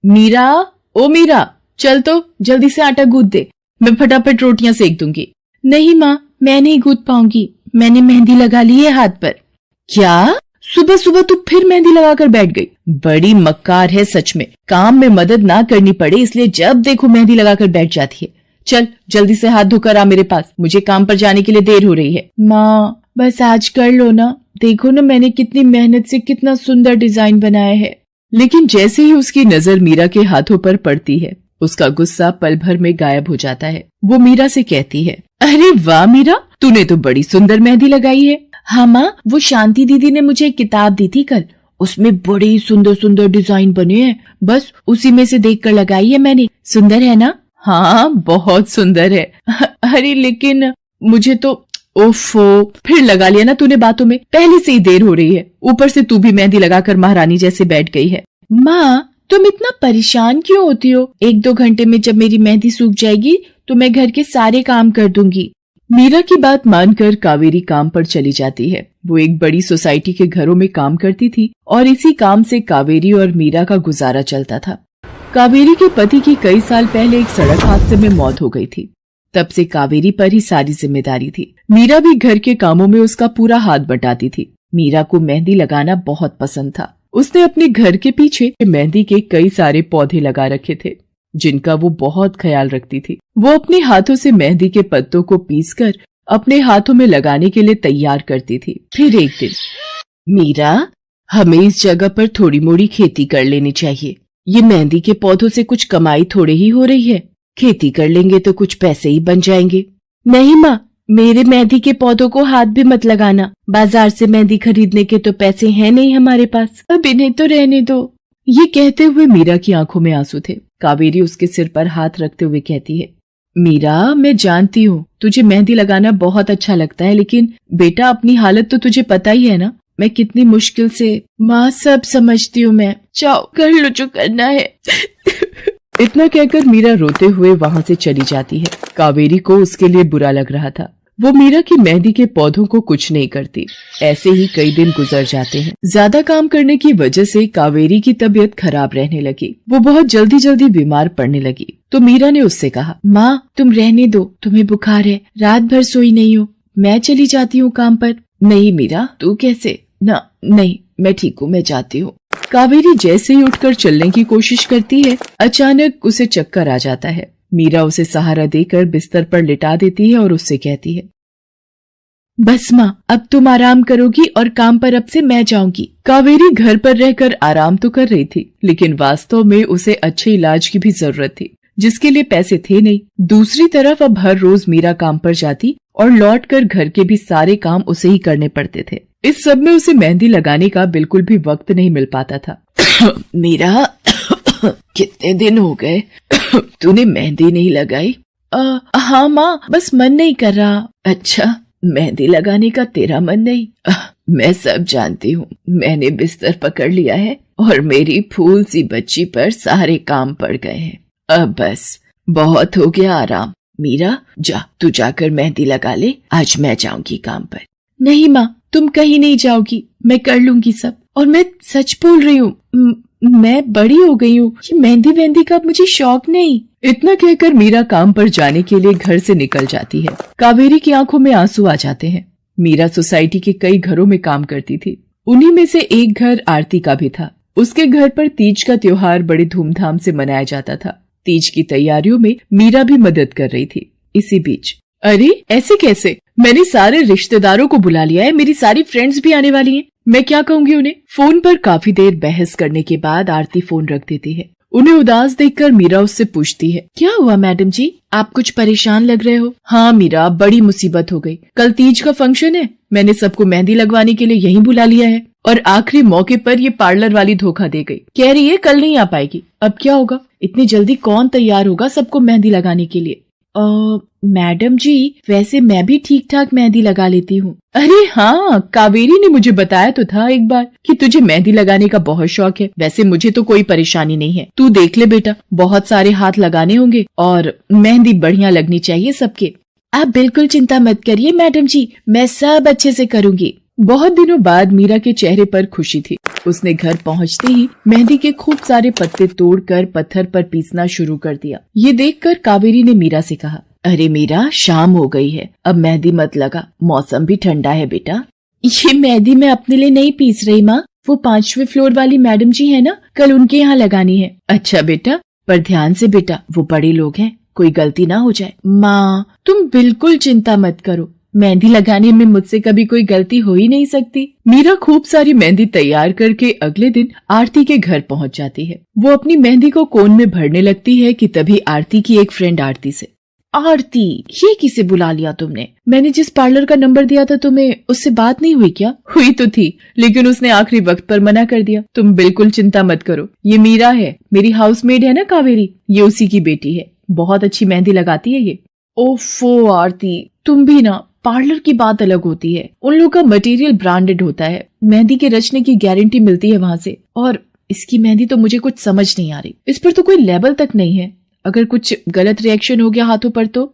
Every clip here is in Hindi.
मीरा, ओ मीरा, चल तो जल्दी से आटा गूंथ दे, मैं फटाफट रोटियां सेक दूंगी। नहीं माँ, मैं नहीं गूंथ पाऊंगी, मैंने मेहंदी लगा ली है हाथ पर। क्या? सुबह सुबह तू फिर मेहंदी लगाकर बैठ गई? बड़ी मक्कार है सच में, काम में मदद ना करनी पड़े इसलिए जब देखो मेहंदी लगाकर बैठ जाती है। चल जल्दी से हाथ धोकर आ मेरे पास, मुझे काम पर जाने के लिए देर हो रही है। माँ बस आज कर लो ना, देखो ना मैंने कितनी मेहनत से कितना सुंदर डिजाइन बनाया है। लेकिन जैसे ही उसकी नजर मीरा के हाथों पर पड़ती है, उसका गुस्सा पल भर में गायब हो जाता है। वो मीरा से कहती है, अरे वाह मीरा, तूने तो बड़ी सुंदर मेहंदी लगाई है। हाँ माँ, वो शांति दीदी ने मुझे एक किताब दी थी कल, उसमें बड़े सुंदर सुंदर डिजाइन बने हैं, बस उसी में से देखकर लगाई है मैंने। सुंदर है ना? हाँ बहुत सुंदर है। अरे लेकिन मुझे तो, ओफो, फिर लगा लिया ना तूने बातों में, पहले से ही देर हो रही है, ऊपर से तू भी मेहंदी लगाकर महारानी जैसे बैठ गई है। माँ तुम इतना परेशान क्यों होती हो? 1-2 घंटे में जब मेरी मेहंदी सूख जाएगी तो मैं घर के सारे काम कर दूंगी। मीरा की बात मानकर कावेरी काम पर चली जाती है। वो एक बड़ी सोसाइटी के घरों में काम करती थी और इसी काम से कावेरी और मीरा का गुजारा चलता था। कावेरी के पति की कई साल पहले एक सड़क हादसे में मौत हो गई थी। तब से कावेरी पर ही सारी जिम्मेदारी थी। मीरा भी घर के कामों में उसका पूरा हाथ बटाती थी। मीरा को मेहंदी लगाना बहुत पसंद था। उसने अपने घर के पीछे मेहंदी के कई सारे पौधे लगा रखे थे, जिनका वो बहुत ख्याल रखती थी। वो अपने हाथों से मेहंदी के पत्तों को पीसकर अपने हाथों में लगाने के लिए तैयार करती थी। फिर एक दिन, मीरा, हमें इस जगह पर थोड़ी मोड़ी खेती कर लेनी चाहिए। ये मेहंदी के पौधों से कुछ कमाई थोड़े ही हो रही है, खेती कर लेंगे तो कुछ पैसे ही बन जाएंगे। नहीं माँ, मेरे मेहंदी के पौधों को हाथ भी मत लगाना, बाजार से मेहंदी खरीदने के तो पैसे हैं नहीं हमारे पास, अब इन्हें तो रहने दो। ये कहते हुए मीरा की आंखों में आंसू थे। कावेरी उसके सिर पर हाथ रखते हुए कहती है, मीरा मैं जानती हूँ तुझे मेहंदी लगाना बहुत अच्छा लगता है, लेकिन बेटा अपनी हालत तो तुझे पता ही है ना, मैं कितनी मुश्किल से। माँ सब समझती हूँ मैं, जाओ कर लो जो करना है। इतना कहकर मीरा रोते हुए वहाँ से चली जाती है। कावेरी को उसके लिए बुरा लग रहा था। वो मीरा की मेहंदी के पौधों को कुछ नहीं करती। ऐसे ही कई दिन गुजर जाते हैं। ज्यादा काम करने की वजह से कावेरी की तबीयत खराब रहने लगी। वो बहुत जल्दी जल्दी बीमार पड़ने लगी। तो मीरा ने उससे कहा, माँ तुम रहने दो, तुम्हें बुखार है, रात भर सोई नहीं हो, मैं चली जाती हूँ काम पर। नहीं मीरा, तू कैसे? ना नहीं, मैं ठीक हूँ, मैं जाती हूँ। कावेरी जैसे ही उठकर चलने की कोशिश करती है, अचानक उसे चक्कर आ जाता है। मीरा उसे सहारा देकर बिस्तर पर लिटा देती है और उससे कहती है, बस माँ अब तुम आराम करोगी और काम पर अब से मैं जाऊंगी। कावेरी घर पर रहकर आराम तो कर रही थी, लेकिन वास्तव में उसे अच्छे इलाज की भी जरूरत थी, जिसके लिए पैसे थे नहीं। दूसरी तरफ अब हर रोज मीरा काम पर जाती और लौटकर घर के भी सारे काम उसे ही करने पड़ते थे। इस सब में उसे मेहंदी लगाने का बिल्कुल भी वक्त नहीं मिल पाता था। मीरा, कितने दिन हो गए तूने मेहंदी नहीं लगाई? हाँ माँ, बस मन नहीं कर रहा। अच्छा, मेहंदी लगाने का तेरा मन नहीं? मैं सब जानती हूँ, मैंने बिस्तर पकड़ लिया है और मेरी फूल सी बच्ची पर सारे काम पड़ गए हैं। अब बस बहुत हो गया आराम। मीरा जा, तू जाकर मेहंदी लगा ले, आज मैं जाऊंगी काम पर। नहीं माँ, तुम कहीं नहीं जाओगी, मैं कर लूंगी सब, और मैं सच बोल रही हूँ, मैं बड़ी हो गई हूँ, ये मेहंदी वेहंदी का मुझे शौक नहीं। इतना कहकर मीरा काम पर जाने के लिए घर से निकल जाती है। कावेरी की आंखों में आंसू आ जाते हैं। मीरा सोसाइटी के कई घरों में काम करती थी। उन्हीं में से एक घर आरती का भी था। उसके घर पर तीज का त्योहार बड़े धूमधाम से मनाया जाता था। तीज की तैयारियों में मीरा भी मदद कर रही थी। इसी बीच, अरे ऐसे कैसे? मैंने सारे रिश्तेदारों को बुला लिया है, मेरी सारी फ्रेंड्स भी आने वाली हैं। मैं क्या कहूँगी उन्हें? फोन पर काफी देर बहस करने के बाद आरती फोन रख देती है। उन्हें उदास देखकर मीरा उससे पूछती है, क्या हुआ मैडम जी, आप कुछ परेशान लग रहे हो? हाँ मीरा, बड़ी मुसीबत हो गई। कल तीज का फंक्शन है, मैंने सबको मेहंदी लगवाने के लिए यहीं बुला लिया है और आखिरी मौके पर ये पार्लर वाली धोखा दे गई। कह रही है कल नहीं आ पाएगी। अब क्या होगा? इतनी जल्दी कौन तैयार होगा सबको मेहंदी लगाने के लिए? मैडम जी, वैसे मैं भी ठीक ठाक मेहंदी लगा लेती हूँ। अरे हाँ, कावेरी ने मुझे बताया तो था एक बार कि तुझे मेहंदी लगाने का बहुत शौक है। वैसे मुझे तो कोई परेशानी नहीं है, तू देख ले बेटा, बहुत सारे हाथ लगाने होंगे और मेहंदी बढ़िया लगनी चाहिए सबके। आप बिल्कुल चिंता मत करिए मैडम जी, मैं सब अच्छे से करूँगी। बहुत दिनों बाद मीरा के चेहरे पर खुशी थी। उसने घर पहुंचते ही मेहंदी के खूब सारे पत्ते तोड़कर पत्थर पर पीसना शुरू कर दिया। ये देखकर कावेरी ने मीरा से कहा, अरे मीरा, शाम हो गई है, अब मेहंदी मत लगा, मौसम भी ठंडा है बेटा। ये मेहंदी मैं अपने लिए नहीं पीस रही माँ, वो 5वें फ्लोर वाली मैडम जी है ना, कल उनके यहाँ लगानी है। अच्छा बेटा, पर ध्यान से बेटा, वो बड़े लोग हैं, कोई गलती ना हो जाए। माँ तुम बिल्कुल चिंता मत करो, मेहंदी लगाने में मुझसे कभी कोई गलती हो ही नहीं सकती। मीरा खूब सारी मेहंदी तैयार करके अगले दिन आरती के घर पहुंच जाती है। वो अपनी मेहंदी को कोन में भरने लगती है कि तभी आरती की एक फ्रेंड आरती से, आरती ये किसे बुला लिया तुमने? मैंने जिस पार्लर का नंबर दिया था तुम्हें, उससे बात नहीं हुई क्या? हुई तो थी, लेकिन उसने आखिरी वक्त पर मना कर दिया। तुम बिल्कुल चिंता मत करो, ये मीरा है, मेरी हाउसमेड है ना कावेरी, ये उसी की बेटी है, बहुत अच्छी मेहंदी लगाती है ये। ओफो आरती, तुम भी ना, पार्लर की बात अलग होती है, उन लोगों का मटेरियल ब्रांडेड होता है, मेहंदी के रचने की गारंटी मिलती है वहाँ से। और इसकी मेहंदी तो मुझे कुछ समझ नहीं आ रही, इस पर तो कोई लेबल तक नहीं है, अगर कुछ गलत रिएक्शन हो गया हाथों पर तो।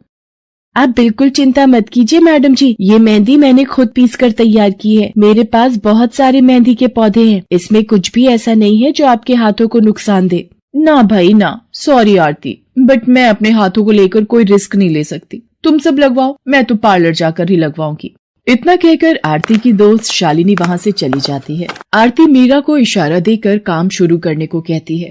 आप बिल्कुल चिंता मत कीजिए मैडम जी, ये मेहंदी मैंने खुद पीस कर तैयार की है, मेरे पास बहुत सारे मेहंदी के पौधे हैं, इसमें कुछ भी ऐसा नहीं है जो आपके हाथों को नुकसान दे। ना भाई ना, सॉरी आरती, बट मैं अपने हाथों को लेकर कोई रिस्क नहीं ले सकती, तुम सब लगवाओ, मैं तो पार्लर जाकर ही लगवाऊंगी। इतना कहकर आरती की दोस्त शालिनी वहाँ से चली जाती है। आरती मीरा को इशारा देकर काम शुरू करने को कहती है।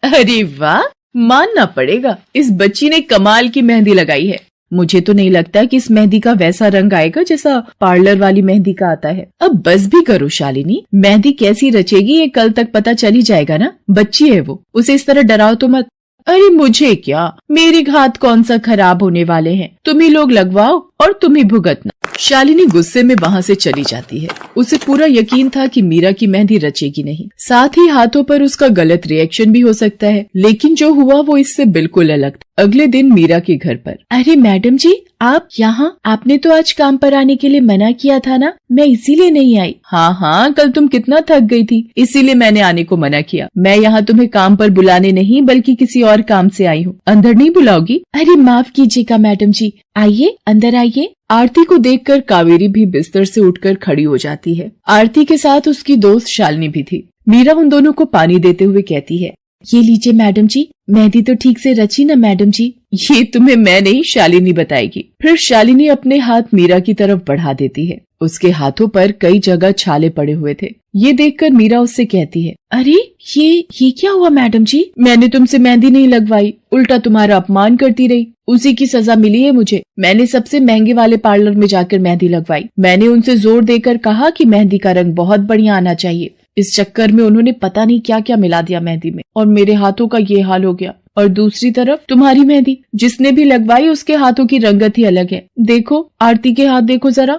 अरे वाह, मानना पड़ेगा, इस बच्ची ने कमाल की मेहंदी लगाई है। मुझे तो नहीं लगता कि इस मेहंदी का वैसा रंग आएगा जैसा पार्लर वाली मेहंदी का आता है। अब बस भी करो शालिनी, मेहंदी कैसी रचेगी ये कल तक पता चली जाएगा ना, बच्ची है वो, उसे इस तरह डराओ तो मत। अरे मुझे क्या, मेरे हाथ कौन सा खराब होने वाले हैं, तुम ही लोग लगवाओ और तुम ही भुगतना। शालिनी गुस्से में वहाँ से चली जाती है। उसे पूरा यकीन था कि मीरा की मेहंदी रचेगी नहीं, साथ ही हाथों पर उसका गलत रिएक्शन भी हो सकता है, लेकिन जो हुआ वो इससे बिल्कुल अलग था। अगले दिन मीरा के घर पर, अरे मैडम जी आप यहाँ, आपने तो आज काम पर आने के लिए मना किया था ना, मैं इसीलिए नहीं आई। हाँ हाँ, कल तुम कितना थक गई थी, इसीलिए मैंने आने को मना किया। मैं यहाँ तुम्हें काम पर बुलाने नहीं बल्कि किसी और काम से आई हूँ, अंदर नहीं बुलाओगी? अरे माफ कीजिएगा मैडम जी, आइए अंदर आइए। आरती को देखकर कावेरी भी बिस्तर से उठकर खड़ी हो जाती है। आरती के साथ उसकी दोस्त शालिनी भी थी। मीरा उन दोनों को पानी देते हुए कहती है, ये लीजिए मैडम जी, मेहंदी तो ठीक से रची ना मैडम जी? ये तुम्हें मैं नहीं शालिनी बताएगी। फिर शालिनी अपने हाथ मीरा की तरफ बढ़ा देती है। उसके हाथों पर कई जगह छाले पड़े हुए थे। ये देखकर मीरा उससे कहती है, अरे ये क्या हुआ मैडम जी? मैंने तुमसे मेहंदी नहीं लगवाई, उल्टा तुम्हारा अपमान करती रही, उसी की सजा मिली है मुझे। मैंने सबसे महंगे वाले पार्लर में जाकर मेहंदी लगवाई। मैंने उनसे जोर देकर कहा कि मेहंदी का रंग बहुत बढ़िया आना चाहिए। इस चक्कर में उन्होंने पता नहीं क्या क्या मिला दिया मेहंदी में, और मेरे हाथों का ये हाल हो गया। और दूसरी तरफ तुम्हारी मेहंदी, जिसने भी लगवाई उसके हाथों की रंगत ही अलग है। देखो आरती के हाथ देखो जरा।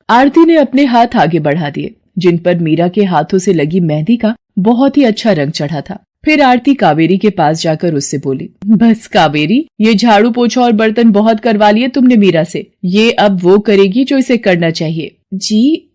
आरती ने अपने हाथ आगे बढ़ा दिए, जिन पर मीरा के हाथों से लगी मेहंदी का बहुत ही अच्छा रंग चढ़ा था। फिर आरती कावेरी के पास जाकर उससे बोली, बस कावेरी, ये झाड़ू पोछा और बर्तन बहुत करवा लिए तुमने मीरा से, ये अब वो करेगी जो इसे करना चाहिए। जी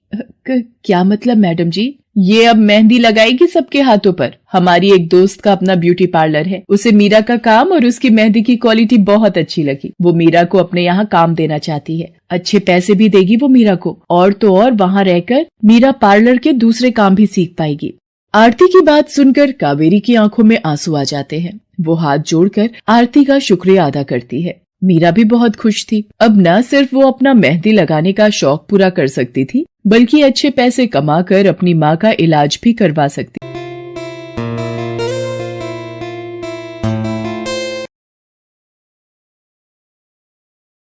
क्या मतलब मैडम जी? ये अब मेहंदी लगाएगी सबके हाथों पर। हमारी एक दोस्त का अपना ब्यूटी पार्लर है, उसे मीरा का काम और उसकी मेहंदी की क्वालिटी बहुत अच्छी लगी। वो मीरा को अपने यहाँ काम देना चाहती है, अच्छे पैसे भी देगी वो मीरा को, और तो और वहाँ रहकर मीरा पार्लर के दूसरे काम भी सीख पाएगी। आरती की बात सुनकर कावेरी की आंखों में आंसू आ जाते हैं। वो हाथ जोड़कर आरती का शुक्रिया अदा करती है। मीरा भी बहुत खुश थी। अब न सिर्फ वो अपना मेहंदी लगाने का शौक पूरा कर सकती थी, बल्कि अच्छे पैसे कमाकर अपनी माँ का इलाज भी करवा सकती।